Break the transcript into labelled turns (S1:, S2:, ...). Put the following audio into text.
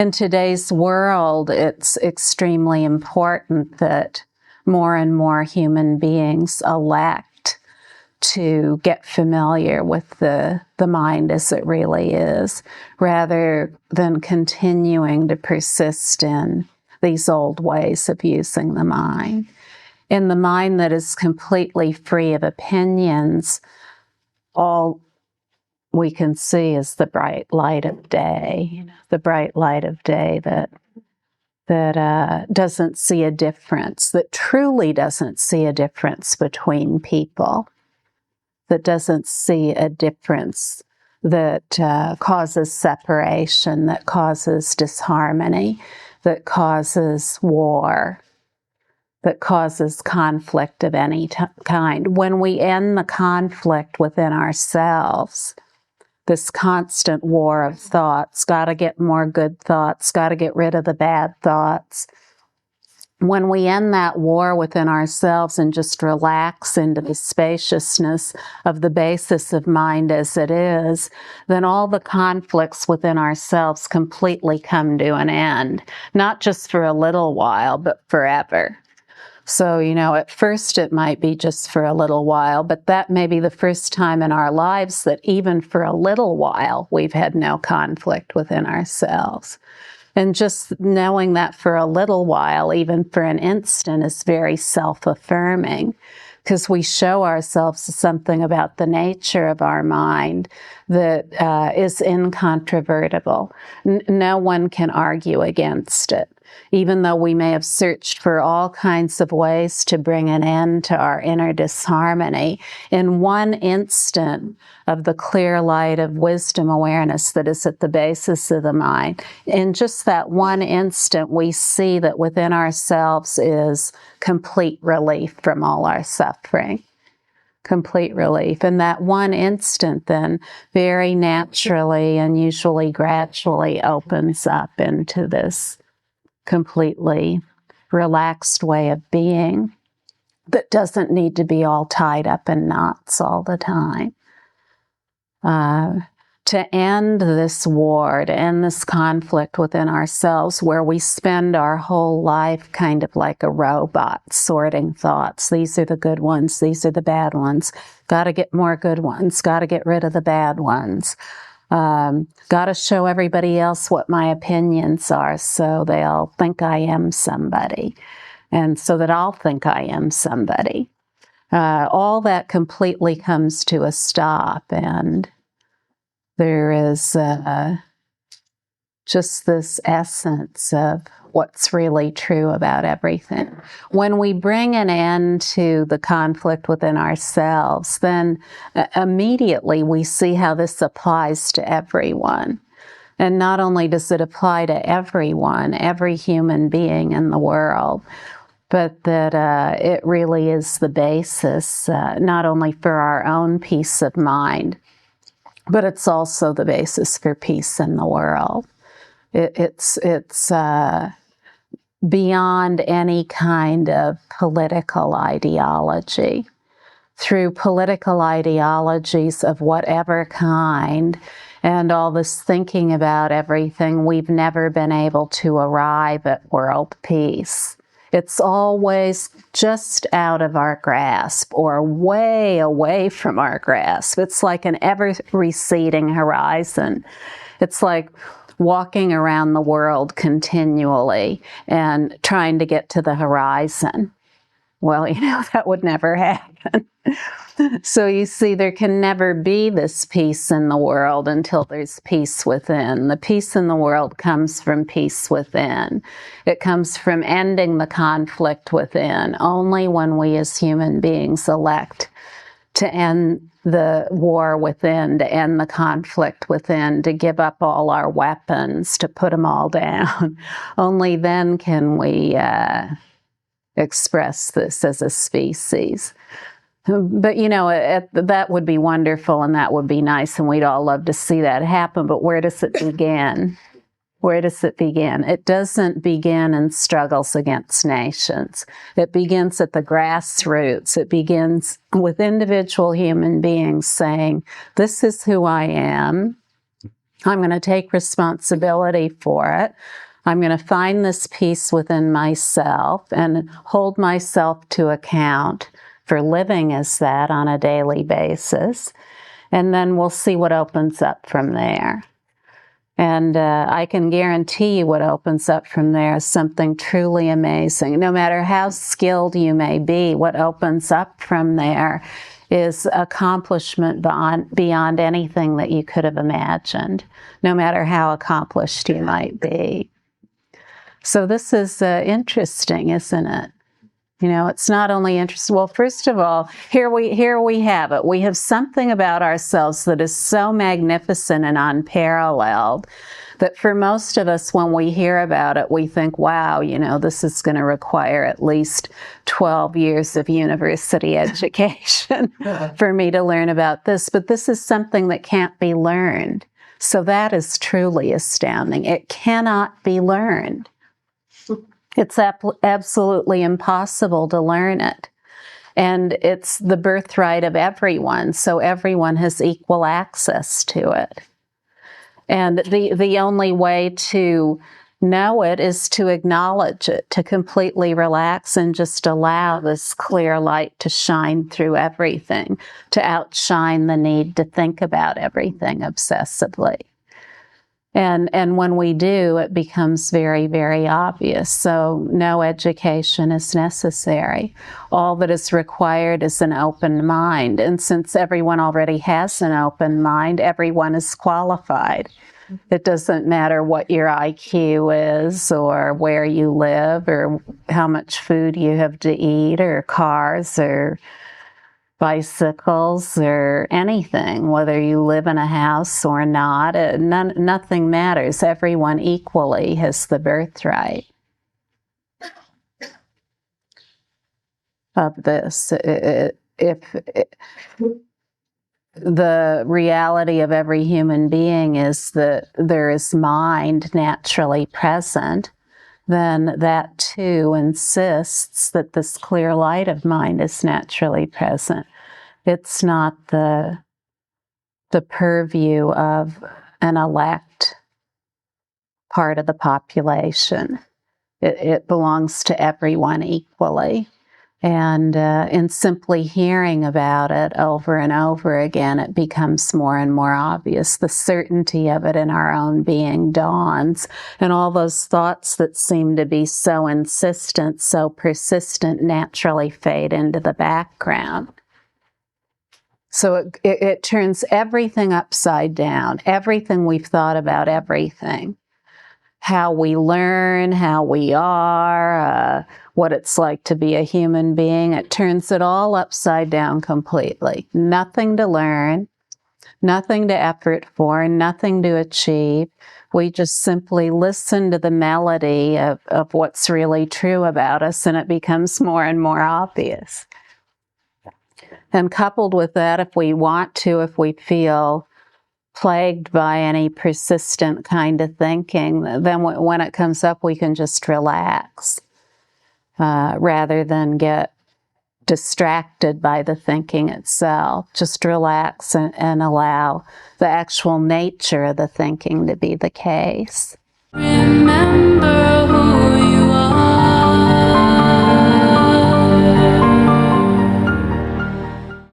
S1: In today's world, it's extremely important that more and more human beings elect to get familiar with the mind as it really is, rather than continuing to persist in these old ways of using the mind. In the mind that is completely free of opinions, all we can see is the bright light of day, the bright light of day that doesn't see a difference, that truly doesn't see a difference between people, that doesn't see a difference that causes separation, that causes disharmony, that causes war, that causes conflict of any kind. When we end the conflict within ourselves, this constant war of thoughts, got to get more good thoughts, got to get rid of the bad thoughts. When we end that war within ourselves and just relax into the spaciousness of the basis of mind as it is, then all the conflicts within ourselves completely come to an end, not just for a little while, but forever. So, at first it might be just for a little while, but that may be the first time in our lives that even for a little while we've had no conflict within ourselves. And just knowing that for a little while, even for an instant, is very self-affirming, because we show ourselves something about the nature of our mind that is incontrovertible. No one can argue against it. Even though we may have searched for all kinds of ways to bring an end to our inner disharmony, in one instant of the clear light of wisdom awareness that is at the basis of the mind, in just that one instant, we see that within ourselves is complete relief from all our suffering. Complete relief. And that one instant then very naturally and usually gradually opens up into this completely relaxed way of being that doesn't need to be all tied up in knots all the time. To end this war, to end this conflict within ourselves where we spend our whole life kind of like a robot sorting thoughts. These are the good ones, these are the bad ones. Got to get more good ones, got to get rid of the bad ones. Got to show everybody else what my opinions are so they'll think I am somebody, and so that I'll think I am somebody. All that completely comes to a stop, and there is just this essence of what's really true about everything. When we bring an end to the conflict within ourselves, then immediately we see how this applies to everyone. And not only does it apply to everyone, every human being in the world, but that it really is the basis, not only for our own peace of mind, but it's also the basis for peace in the world. It's beyond any kind of political ideology. Through political ideologies of whatever kind and all this thinking about everything, we've never been able to arrive at world peace. It's always just out of our grasp or way away from our grasp. It's like an ever-receding horizon. It's like walking around the world continually and trying to get to the horizon. Well, that would never happen. So you see, there can never be this peace in the world until there's peace within. The peace in the world comes from peace within. It comes from ending the conflict within. Only when we as human beings elect to end the war within, to end the conflict within, to give up all our weapons, to put them all down. Only then can we express this as a species. But, that would be wonderful and that would be nice and we'd all love to see that happen. But where does it begin? Where does it begin? It doesn't begin in struggles against nations. It begins at the grassroots. It begins with individual human beings saying, this is who I am. I'm going to take responsibility for it. I'm going to find this peace within myself and hold myself to account for living as that on a daily basis. And then we'll see what opens up from there. And I can guarantee you what opens up from there is something truly amazing. No matter how skilled you may be, what opens up from there is accomplishment beyond anything that you could have imagined, no matter how accomplished you might be. So this is interesting, isn't it? You know, it's not only interesting. Well, first of all, here we have it. We have something about ourselves that is so magnificent and unparalleled that for most of us, when we hear about it, we think, wow, you know, this is going to require at least 12 years of university education for me to learn about this. But this is something that can't be learned. So that is truly astounding. It cannot be learned. It's absolutely impossible to learn it. And it's the birthright of everyone, so everyone has equal access to it. And the only way to know it is to acknowledge it, to completely relax and just allow this clear light to shine through everything, to outshine the need to think about everything obsessively. And when we do, it becomes very, very obvious. So no education is necessary. All that is required is an open mind. And since everyone already has an open mind, everyone is qualified. It doesn't matter what your IQ is or where you live or how much food you have to eat or cars or bicycles or anything, whether you live in a house or not, nothing matters. Everyone equally has the birthright of this. The reality of every human being is that there is mind naturally present, then that too insists that this clear light of mind is naturally present. It's not the purview of an elect part of the population. It belongs to everyone equally. And in simply hearing about it over and over again, it becomes more and more obvious. The certainty of it in our own being dawns, and all those thoughts that seem to be so insistent, so persistent, naturally fade into the background. So it turns everything upside down, everything we've thought about, everything. How we learn, how we are, what it's like to be a human being. It turns it all upside down completely. Nothing to learn, nothing to effort for, nothing to achieve. We just simply listen to the melody of what's really true about us, and it becomes more and more obvious. And coupled with that, if we want to, if we feel plagued by any persistent kind of thinking, then when it comes up, we can just relax rather than get distracted by the thinking itself. Just relax and allow the actual nature of the thinking to be the case. Remember who you